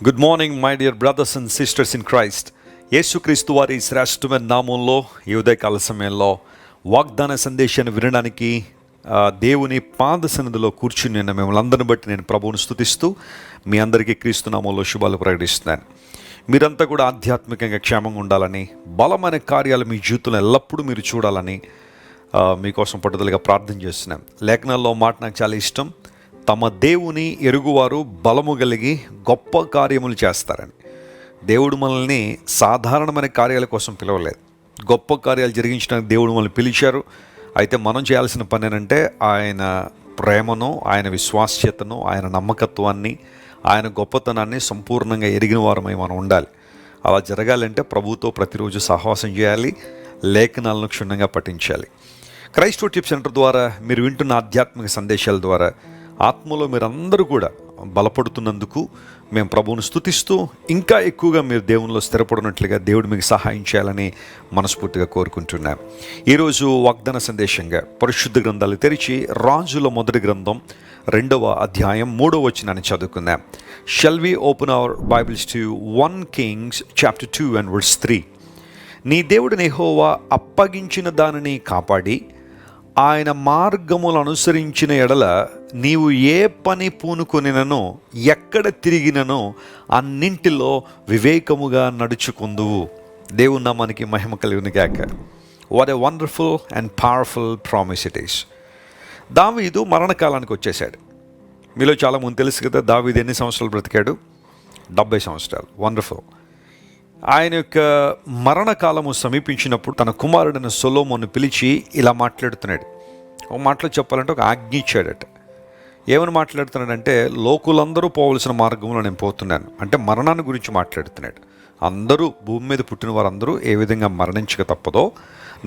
Good morning my dear brothers and sisters in Christ. యేసుక్రీస్తు వారి శ్రేష్టమైన నామంలో ఈ ఉదయకాల సమయంలో వాగ్దాన సందేశాన్ని వినడానికి దేవుని పాద సన్నిధిలో కూర్చుని ఉన్న మిమ్మల్ని అందరిని బట్టి నేను ప్రభువుని స్తుతిస్తూ మీ అందరికీ క్రీస్తు నామంలో శుభాలు ప్రకటిస్తున్నాను. మీరంతా కూడా ఆధ్యాత్మికంగా క్షేమంగా ఉండాలని, బలమైన కార్యాలు మీ జీవితంలో ఎల్లప్పుడూ మీరు చూడాలని మీకోసం పట్టుదలగా ప్రార్థన చేస్తున్నాను. లేఖనాల్లో మాట నాకు చాలా ఇష్టం. తమ దేవుని ఎరుగువారు బలము కలిగి గొప్ప కార్యములు చేస్తారని. దేవుడు మనల్ని సాధారణమైన కార్యాల కోసం పిలవలేదు, గొప్ప కార్యాలు జరిగించడానికి దేవుడు మనల్ని పిలిచారు. అయితే మనం చేయాల్సిన పని ఏంటంటే ఆయన ప్రేమను, ఆయన విశ్వాస్యతను, ఆయన నమ్మకత్వాన్ని, ఆయన గొప్పతనాన్ని సంపూర్ణంగా ఎరిగిన వారమై మనం ఉండాలి. అలా జరగాలంటే ప్రభుతో ప్రతిరోజు సహవాసం చేయాలి, లేఖనాలను క్షుణ్ణంగా పఠించాలి. క్రైస్ట్ టిప్ సెంటర్ ద్వారా మీరు వింటున్న ఆధ్యాత్మిక సందేశాల ద్వారా ఆత్మలో మీరందరూ కూడా బలపడుతున్నందుకు మేము ప్రభువును స్తుతిస్తూ ఇంకా ఎక్కువగా మీరు దేవునిలో స్థిరపడినట్లుగా దేవుడు మీకు సహాయం చేయాలని మనస్ఫూర్తిగా కోరుకుంటున్నాం. ఈరోజు వాగ్దాన సందేశంగా పరిశుద్ధ గ్రంథాలు తెరిచి రాజుల మొదటి గ్రంథం 2వ అధ్యాయం 3వ వచనాన్ని చదువుకుందాం. Shall we open our bibles to 1 Kings chapter 2 and verse 3. నీ దేవుడిని యెహోవా అప్పగించిన దానిని కాపాడి ఆయన మార్గములు అనుసరించిన ఎడల నీవు ఏ పని పూనుకొనిననో ఎక్కడ తిరిగిననో అన్నింటిలో వివేకముగా నడుచుకుందువు. దేవుని నామానికి మహిమ కలుగును గాక. What a wonderful and powerful promise it is. దావీదు మరణకాలానికి వచ్చేసాడు. మీలో చాలామంది తెలుసు కదా, దావీదు ఎన్ని సంవత్సరాలు బ్రతికాడు? 70 సంవత్సరాలు. వండర్ఫుల్. ఆయన యొక్క మరణకాలము సమీపించినప్పుడు తన కుమారుడైన సొలొమోను పిలిచి ఇలా మాట్లాడుతున్నాడు. ఒక మాటలో చెప్పాలంటే ఒక ఆజ్ఞ ఇచ్చాడట. ఏమని మాట్లాడుతున్నాడంటే, లోకులందరూ పోవలసిన మార్గంలో నేను పోతున్నాను అంటే మరణాన్ని గురించి మాట్లాడుతున్నాడు. అందరూ భూమి మీద పుట్టిన వారందరూ ఏ విధంగా మరణించక తప్పదో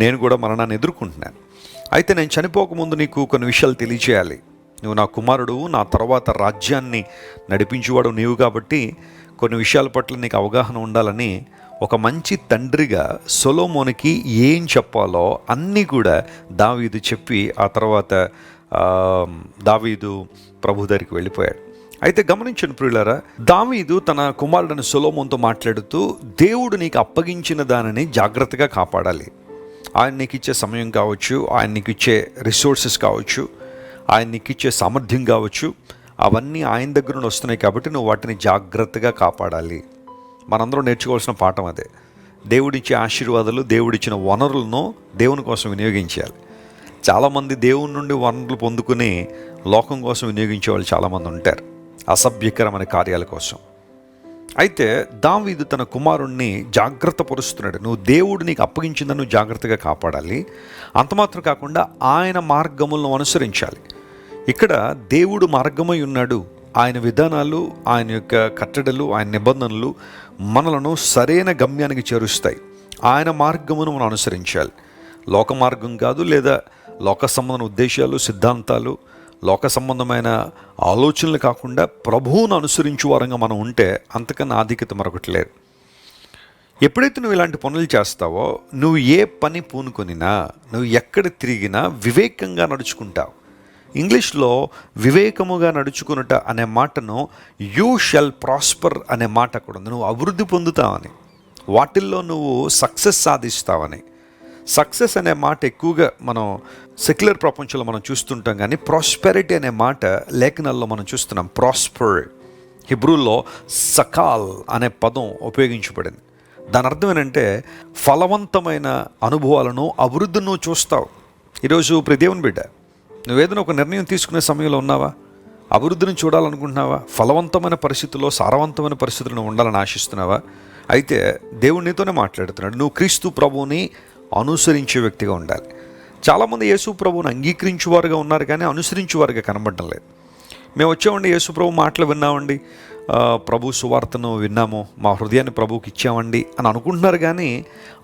నేను కూడా మరణాన్ని ఎదుర్కొంటున్నాను. అయితే నేను చనిపోకముందు నీకు కొన్ని విషయాలు తెలియచేయాలి. నువ్వు నా కుమారుడు, నా తర్వాత రాజ్యాన్ని నడిపించేవాడు నీవు కాబట్టి కొన్ని విషయాల పట్ల నీకు అవగాహన ఉండాలని ఒక మంచి తండ్రిగా సొలొమోనుకి ఏం చెప్పాలో అన్నీ కూడా దావీదు చెప్పి ఆ తర్వాత దావీదు ప్రభు దగ్గరికి వెళ్ళిపోయాడు. అయితే గమనించండి ప్రియులారా, దావీదు తన కుమారుడైన సొలొమోనుతో మాట్లాడుతూ దేవుడు నీకు అప్పగించిన దానిని జాగ్రత్తగా కాపాడాలి. ఆయన నీకు ఇచ్చే సమయం కావచ్చు, ఆయన నీకు ఇచ్చే రిసోర్సెస్ కావచ్చు, ఆయన నీకు ఇచ్చే సామర్థ్యం కావచ్చు, అవన్నీ ఆయన దగ్గర నుండి వస్తున్నాయి కాబట్టి నువ్వు వాటిని జాగ్రత్తగా కాపాడాలి. మనందరం నేర్చుకోవాల్సిన పాఠం అదే. దేవుడిచ్చే ఆశీర్వాదాలు, దేవుడిచ్చిన వనరులను దేవుని కోసం వినియోగించాలి. చాలామంది దేవుని నుండి వనరులు పొందుకుని లోకం కోసం వినియోగించే వాళ్ళు చాలామంది ఉంటారు, అసభ్యకరమైన కార్యాల కోసం. అయితే దావీదు తన కుమారుణ్ణి జాగ్రత్త పరుస్తున్నాడు. నువ్వు దేవుడు నీకు అప్పగించిందని నువ్వు జాగ్రత్తగా కాపాడాలి. అంతమాత్రం కాకుండా ఆయన మార్గములను అనుసరించాలి. ఇక్కడ దేవుడు మార్గమై ఉన్నాడు. ఆయన విధానాలు, ఆయన యొక్క కట్టడలు, ఆయన నిబంధనలు మనలను సరైన గమ్యానికి చేరుస్తాయి. ఆయన మార్గమును మనం అనుసరించాలి. లోక మార్గం కాదు, లేదా లోక సంబంధమైన ఉద్దేశాలు, సిద్ధాంతాలు, లోక సంబంధమైన ఆలోచనలు కాకుండా ప్రభువును అనుసరించే వారంగా మనం ఉంటే అంతకన్నా ఆధిక్యత మరొకటి లేదు. ఎప్పుడైతే నువ్వు ఇలాంటి పనులు చేస్తావో, నువ్వు ఏ పని పూనుకొనినా, నువ్వు ఎక్కడ తిరిగినా వివేకంగా నడుచుకుంటావు. ఇంగ్లీష్లో వివేకముగా నడుచుకునుట అనే మాటను యూ షల్ ప్రాస్పర్ అనే మాట కూడా ఉంది. నువ్వు అభివృద్ధి పొందుతావని, వాటిల్లో నువ్వు సక్సెస్ సాధిస్తావని. సక్సెస్ అనే మాట ఎక్కువగా మనం సెక్యులర్ ప్రపంచంలో మనం చూస్తుంటాం, కానీ ప్రాస్పెరిటీ అనే మాట లేఖనాల్లో మనం చూస్తున్నాం. ప్రాస్పర్ హిబ్రూలో సకాల్ అనే పదం ఉపయోగించబడింది. దాని అర్థం ఏంటంటే ఫలవంతమైన అనుభవాలను, అభివృద్ధిని నువ్వు చూస్తావు. ఈరోజు ప్రియ దేవుని బిడ్డ, నువ్వేదైనా ఒక నిర్ణయం తీసుకునే సమయంలో ఉన్నావా? అభివృద్ధిని చూడాలనుకుంటున్నావా? ఫలవంతమైన పరిస్థితుల్లో, సారవంతమైన పరిస్థితుల్లో ఉండాలని ఆశిస్తున్నావా? అయితే దేవుడు నీతోనే మాట్లాడుతున్నాడు. నువ్వు క్రీస్తు ప్రభువుని అనుసరించే వ్యక్తిగా ఉండాలి. చాలామంది యేసు ప్రభువుని అంగీకరించేవారుగా ఉన్నారు, కానీ అనుసరించేవారుగా కనబడడం లేదు. మేము వచ్చామండి, యేసు ప్రభు మాటలు విన్నామండి, ప్రభు సువార్తను విన్నాము, మా హృదయాన్ని ప్రభువుకి ఇచ్చామండి అని అనుకుంటున్నారు, కానీ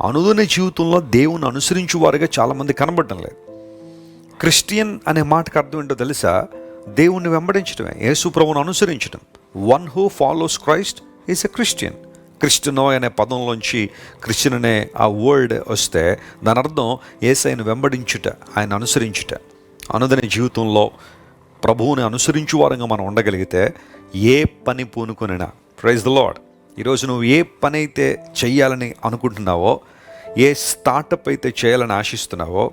అనుదిన జీవితంలో దేవుని అనుసరించేవారుగా చాలామంది కనబడడం లేదు. క్రిస్టియన్ అనే మాటకు అర్థం ఏంటో తెలుసా? దేవుణ్ణి వెంబడించడమే, యేసు ప్రభువును అనుసరించడం. One who follows Christ is a Christian. Cristiano అనే పదంలోంచి క్రిస్టియన్ అనే ఆ వర్డ్ వస్తే దాని అర్థం యేసయ్యను వెంబడించుట, ఆయన అనుసరించుట. అనుదిన జీవితంలో ప్రభువుని అనుసరించు వారంగా మనం ఉండగలిగితే ఏ పని పూనుకొనినా ప్రైజ్ ద లార్డ్. ఈరోజు నువ్వు ఏ పని అయితే చెయ్యాలని అనుకుంటున్నావో, ఏ స్టార్టప్ అయితే చేయాలని ఆశిస్తున్నావో,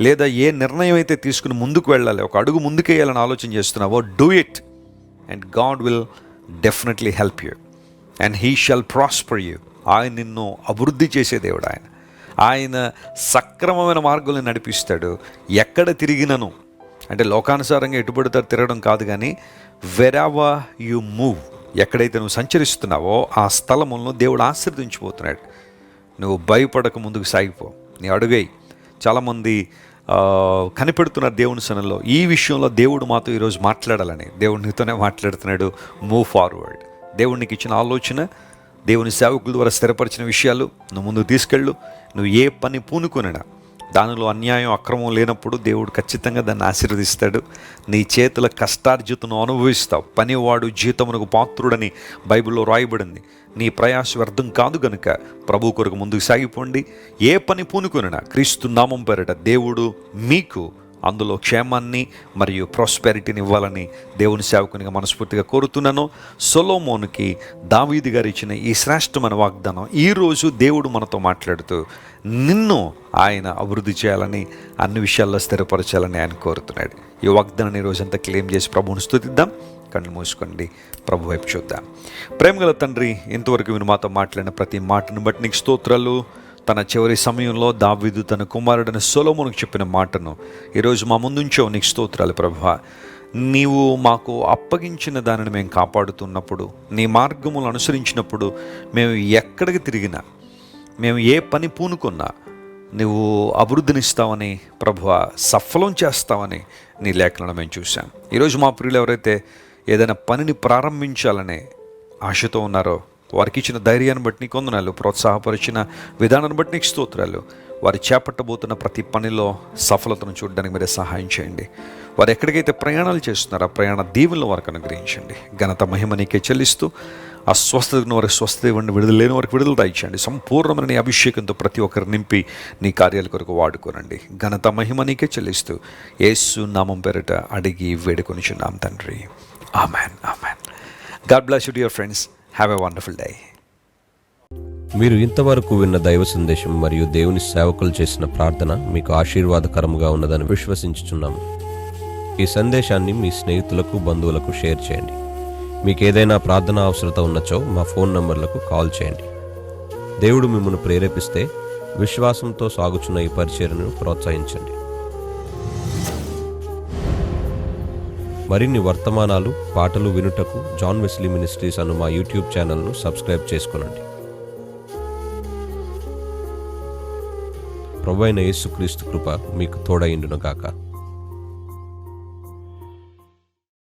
లేదా ఏ నిర్ణయం అయితే తీసుకుని ముందుకు వెళ్ళాలి, ఒక అడుగు ముందుకేయాలని ఆలోచన చేస్తున్నావో, do it and God will definitely help you and he shawl prosper you. ఆయన నిన్ను అభివృద్ధి చేసే దేవుడు. ఆయన సక్రమమైన మార్గంలో నడిపిస్తాడు. ఎక్కడ తిరిగినను, అంటే లోకానుసారంగా ఎటుపడితే తిరగడం కాదు, కానీ వెరెవర్ యు మూవ్, ఎక్కడైతే నువ్వు సంచరిస్తున్నావో ఆ స్థలములను దేవుడు ఆశీర్వదించిపోతున్నాడు. నువ్వు భయపడక ముందుకు సాగిపో, నీ అడుగై. చాలామంది కనిపెడుతున్నారు దేవుని సన్నిధిలో. ఈ విషయంలో దేవుడు మాతో ఈరోజు మాట్లాడాలని, దేవుడు నీతోనే మాట్లాడుతున్నాడు. Move forward. దేవుడికి ఇచ్చిన ఆలోచన, దేవుని సేవకుల ద్వారా స్థిరపరిచిన విషయాలు నువ్వు ముందుకు తీసుకెళ్ళు. నువ్వు ఏ పని పూనుకొనినా దానిలో అన్యాయం, అక్రమం లేనప్పుడు దేవుడు ఖచ్చితంగా దాన్ని ఆశీర్వదిస్తాడు. నీ చేతుల కష్టార్జితను అనుభవిస్తావు. పనివాడు జీతమునకు పాత్రుడని బైబిల్లో రాయబడింది. నీ ప్రయాస వ్యర్థం కాదు గనుక ప్రభు కొరకు ముందుకు సాగిపోండి. ఏ పని పూనుకొనినా క్రీస్తు నామం పేరిట దేవుడు మీకు అందులో క్షేమాన్ని మరియు ప్రాస్పెరిటీని ఇవ్వాలని దేవుని సేవకునిగా మనస్ఫూర్తిగా కోరుతున్నాను. సొలొమోనుకి దావీదు గారు ఇచ్చిన ఈ శ్రేష్టమైన వాగ్దానం ఈరోజు దేవుడు మనతో మాట్లాడుతూ నిన్ను ఆయన అభివృద్ధి చేయాలని, అన్ని విషయాల్లో స్థిరపరచాలని ఆయన కోరుతున్నాడు. ఈ వాగ్దానాన్ని ఈరోజంతా క్లెయిమ్ చేసి ప్రభువుని స్తుతిద్దాం. కళ్ళు మూసుకోండి, ప్రభు వైపు చూద్దాం. ప్రేమగల తండ్రి, ఇంతవరకు మీరు మాతో మాట్లాడిన ప్రతి మాటను బట్టి నీకు స్తోత్రాలు. తన చివరి సమయంలో దావీదు తన కుమారుడైన సొలొమోనుకు చెప్పిన మాటను ఈరోజు మా ముందుంచావు. నీకు స్తోత్రాలు ప్రభువా. నీవు మాకు అప్పగించిన దానిని మేము కాపాడుతున్నప్పుడు, నీ మార్గములు అనుసరించినప్పుడు, మేము ఎక్కడికి తిరిగినా, మేము ఏ పని పూనుకున్నా నువ్వు అభివృద్ధినిస్తావని ప్రభువా, సఫలం చేస్తావని నీ లేఖలను మేము చూసాం. ఈరోజు మా ప్రియులు ఎవరైతే ఏదైనా పనిని ప్రారంభించాలనే ఆశతో ఉన్నారో వారికి ఇచ్చిన ధైర్యాన్ని బట్టి నీకు వందనాలు, ప్రోత్సాహపరిచిన విధానాన్ని బట్టి నీకు స్తోత్రాలు. వారు చేపట్టబోతున్న ప్రతి పనిలో సఫలతను చూడడానికి మీరే సహాయం చేయండి. వారు ఎక్కడికైతే ప్రయాణాలు చేస్తున్నారో ఆ ప్రయాణ దీవెనలు వారికి అనుగ్రహించండి. ఘనత మహిమ నీకే చెల్లిస్తూ అస్వస్థతను వారికి స్వస్థత ఇవ్వండి, విడుదల లేని వారికి విడుదల దాయించండి. సంపూర్ణమైన నీ అభిషేకంతో ప్రతి ఒక్కరు నింపి నీ కార్యాల కొరకు వాడుకోనండి. ఘనత మహిమ నీకే చెల్లిస్తూ యేసు నామం పేరిట అడిగి వేడుకొనిచున్నాం తండ్రి. Amen, amen. God bless you dear friends. Have a wonderful day. మీరు ఇంతవరకు విన్న దైవ సందేశం మరియు దేవుని సేవకులు చేసిన ప్రార్థన మీకు ఆశీర్వాదకరముగా ఉన్నదని విశ్వసించుచున్నాము. ఈ సందేశాన్ని మీ స్నేహితులకు, బంధువులకు షేర్ చేయండి. మీకు ఏదైనా ప్రార్థన అవసరత ఉన్నచో మా ఫోన్ నంబర్లకు కాల్ చేయండి. దేవుడు మిమ్మల్ని ప్రేరేపిస్తే విశ్వాసంతో సాగుచున్న ఈ పరిచర్యను ప్రోత్సహించండి. మరిన్ని వర్తమానాలు, పాటలు వినుటకు జాన్ వెస్లీ మినిస్ట్రీస్ అను మా యూట్యూబ్ ఛానల్ను సబ్స్క్రైబ్ చేసుకొనండి. ప్రభువైన యేసుక్రీస్తు కృప మీకు తోడైండును గాక.